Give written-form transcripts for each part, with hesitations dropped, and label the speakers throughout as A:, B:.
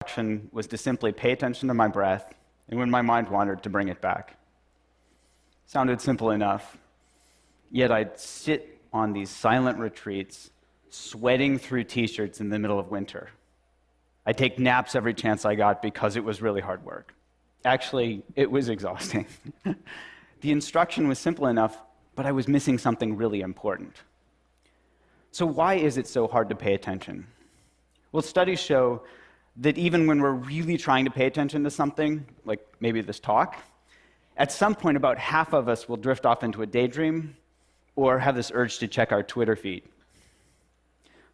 A: Action was to simply pay attention to my breath, and when my mind wandered, to bring it back. Sounded simple enough, yet I'd sit on these silent retreats, sweating through t-shirts in the middle of winter. I'd take naps every chance I got because it was really hard work. Actually, it was exhausting. The instruction was simple enough, but I was missing something really important. So why is it so hard to pay attention? Well, studies show that even when we're really trying to pay attention to something, like maybe this talk, at some point about half of us will drift off into a daydream or have this urge to check our Twitter feed.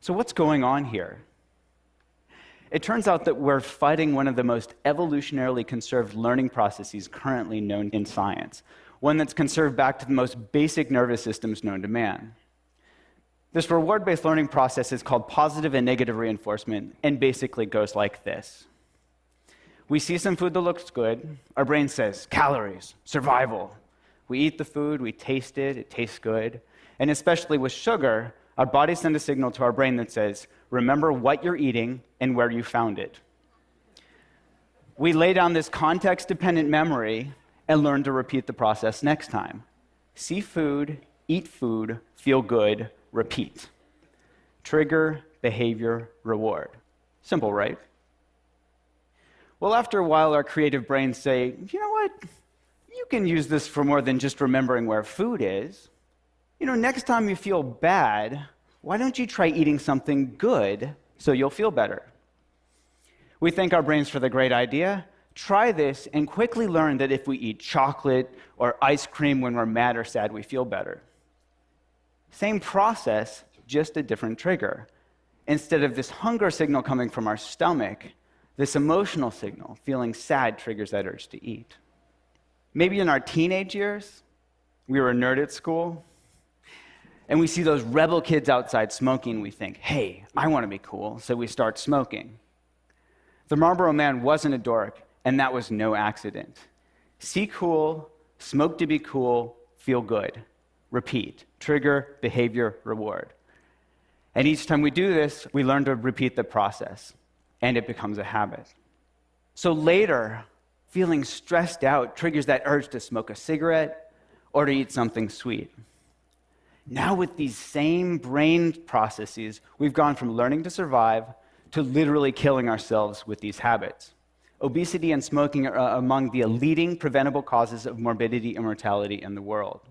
A: So what's going on here? It turns out that we're fighting one of the most evolutionarily conserved learning processes currently known in science, one that's conserved back to the most basic nervous systems known to man. This reward-based learning process is called positive and negative reinforcement and basically goes like this. We see some food that looks good. Our brain says, calories, survival. We eat the food, we taste it tastes good. And especially with sugar, our bodies send a signal to our brain that says, remember what you're eating and where you found it. We lay down this context-dependent memory and learn to repeat the process next time. See food, eat food, feel good, repeat. Trigger, behavior, reward. Simple, right? Well, after a while, our creative brains say, you know what? You can use this for more than just remembering where food is. Next time you feel bad, why don't you try eating something good so you'll feel better? We thank our brains for the great idea. Try this and quickly learn that if we eat chocolate or ice cream when we're mad or sad, we feel better. Same process, just a different trigger. Instead of this hunger signal coming from our stomach, this emotional signal, feeling sad, triggers that urge to eat. Maybe in our teenage years, we were a nerd at school, and we see those rebel kids outside smoking, we think, hey, I want to be cool, so we start smoking. The Marlboro Man wasn't a dork, and that was no accident. See cool, smoke to be cool, feel good. Repeat. Trigger, behavior, reward. And each time we do this, we learn to repeat the process, and it becomes a habit. So later, feeling stressed out triggers that urge to smoke a cigarette or to eat something sweet. Now with these same brain processes, we've gone from learning to survive to literally killing ourselves with these habits. Obesity and smoking are among the leading preventable causes of morbidity and mortality in the world.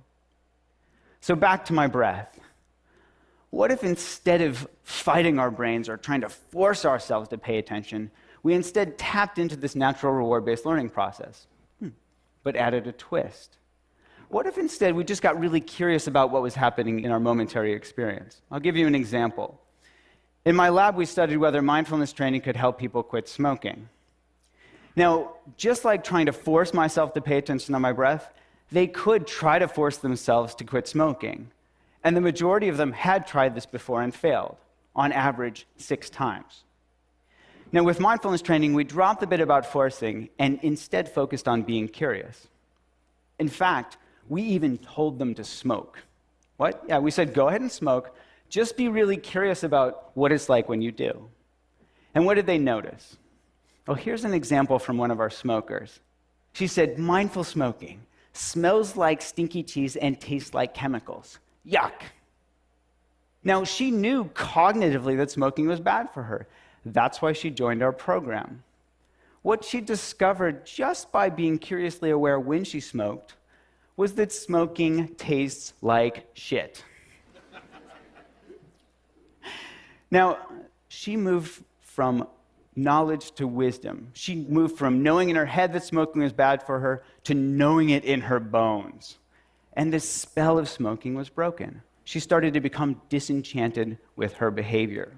A: So back to my breath. What if instead of fighting our brains or trying to force ourselves to pay attention, we instead tapped into this natural reward-based learning process, but added a twist? What if instead we just got really curious about what was happening in our momentary experience? I'll give you an example. In my lab, we studied whether mindfulness training could help people quit smoking. Now, just like trying to force myself to pay attention to my breath, they could try to force themselves to quit smoking. And the majority of them had tried this before and failed, on average 6 times. Now, with mindfulness training, we dropped the bit about forcing and instead focused on being curious. In fact, we even told them to smoke. What? Yeah, we said, go ahead and smoke. Just be really curious about what it's like when you do. And what did they notice? Well, here's an example from one of our smokers. She said, mindful smoking smells like stinky cheese and tastes like chemicals. Yuck. Now, she knew cognitively that smoking was bad for her. That's why she joined our program. What she discovered just by being curiously aware when she smoked was that smoking tastes like shit. Now, she moved from knowledge to wisdom. She moved from knowing in her head that smoking was bad for her to knowing it in her bones. And the spell of smoking was broken. She started to become disenchanted with her behavior.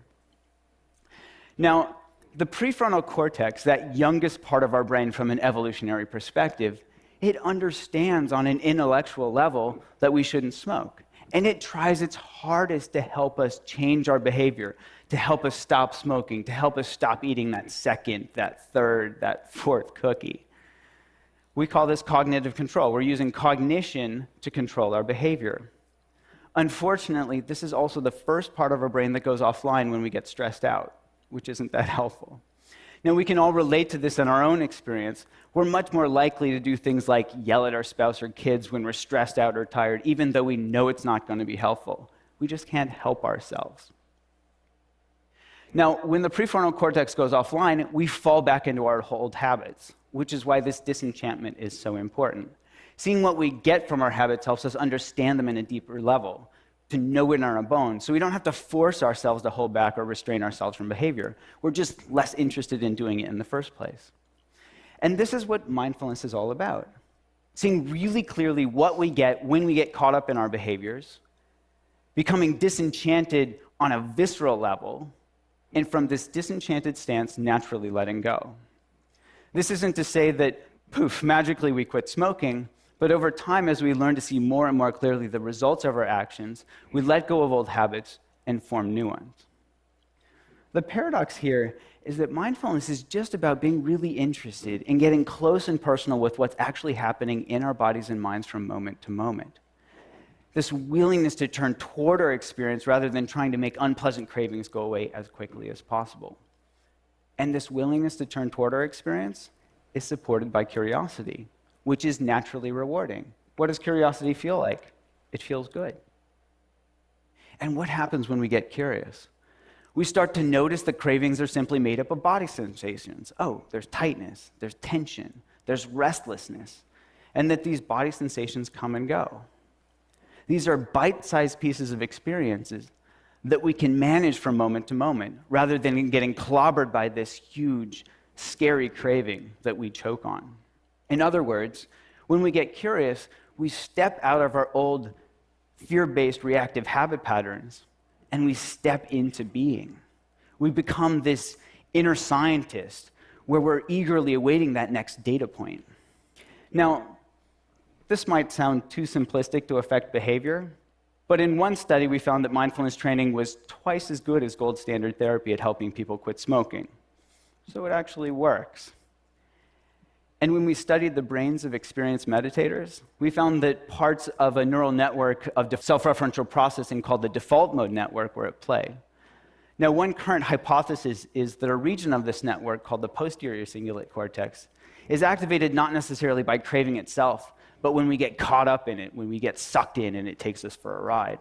A: Now, the prefrontal cortex, that youngest part of our brain from an evolutionary perspective, it understands on an intellectual level that we shouldn't smoke. And it tries its hardest to help us change our behavior, to help us stop smoking, to help us stop eating that second, that third, that fourth cookie. We call this cognitive control. We're using cognition to control our behavior. Unfortunately, this is also the first part of our brain that goes offline when we get stressed out, which isn't that helpful. Now, we can all relate to this in our own experience. We're much more likely to do things like yell at our spouse or kids when we're stressed out or tired, even though we know it's not going to be helpful. We just can't help ourselves. Now, when the prefrontal cortex goes offline, we fall back into our old habits, which is why this disenchantment is so important. Seeing what we get from our habits helps us understand them in a deeper level, to know it in our bones, so we don't have to force ourselves to hold back or restrain ourselves from behavior. We're just less interested in doing it in the first place. And this is what mindfulness is all about. Seeing really clearly what we get when we get caught up in our behaviors, becoming disenchanted on a visceral level, and from this disenchanted stance, naturally letting go. This isn't to say that, poof, magically we quit smoking, but over time, as we learn to see more and more clearly the results of our actions, we let go of old habits and form new ones. The paradox here is that mindfulness is just about being really interested in getting close and personal with what's actually happening in our bodies and minds from moment to moment. This willingness to turn toward our experience rather than trying to make unpleasant cravings go away as quickly as possible. And this willingness to turn toward our experience is supported by curiosity, which is naturally rewarding. What does curiosity feel like? It feels good. And what happens when we get curious? We start to notice that cravings are simply made up of body sensations. Oh, there's tightness, there's tension, there's restlessness, and that these body sensations come and go. These are bite-sized pieces of experiences that we can manage from moment to moment, rather than getting clobbered by this huge, scary craving that we choke on. In other words, when we get curious, we step out of our old fear-based reactive habit patterns and we step into being. We become this inner scientist where we're eagerly awaiting that next data point. Now, this might sound too simplistic to affect behavior, but in one study we found that mindfulness training was twice as good as gold standard therapy at helping people quit smoking. So it actually works. And when we studied the brains of experienced meditators, we found that parts of a neural network of self-referential processing called the default mode network were at play. Now, one current hypothesis is that a region of this network called the posterior cingulate cortex is activated not necessarily by craving itself, but when we get caught up in it, when we get sucked in and it takes us for a ride.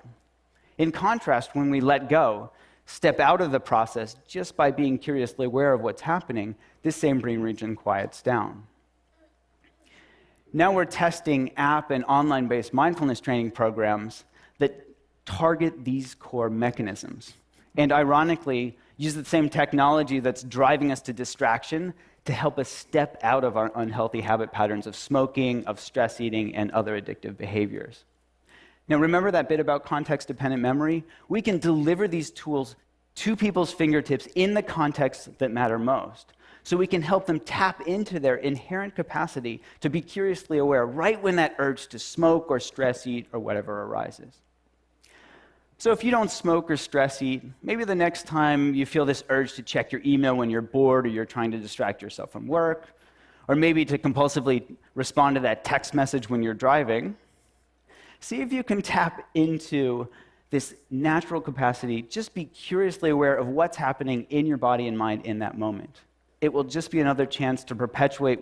A: In contrast, when we let go, step out of the process just by being curiously aware of what's happening, this same brain region quiets down. Now we're testing app and online-based mindfulness training programs that target these core mechanisms, and ironically, use the same technology that's driving us to distraction to help us step out of our unhealthy habit patterns of smoking, of stress eating, and other addictive behaviors. Now, remember that bit about context-dependent memory? We can deliver these tools to people's fingertips in the contexts that matter most, so we can help them tap into their inherent capacity to be curiously aware right when that urge to smoke or stress eat or whatever arises. So if you don't smoke or stress eat, maybe the next time you feel this urge to check your email when you're bored or you're trying to distract yourself from work, or maybe to compulsively respond to that text message when you're driving, see if you can tap into this natural capacity. Just be curiously aware of what's happening in your body and mind in that moment. It will just be another chance to perpetuate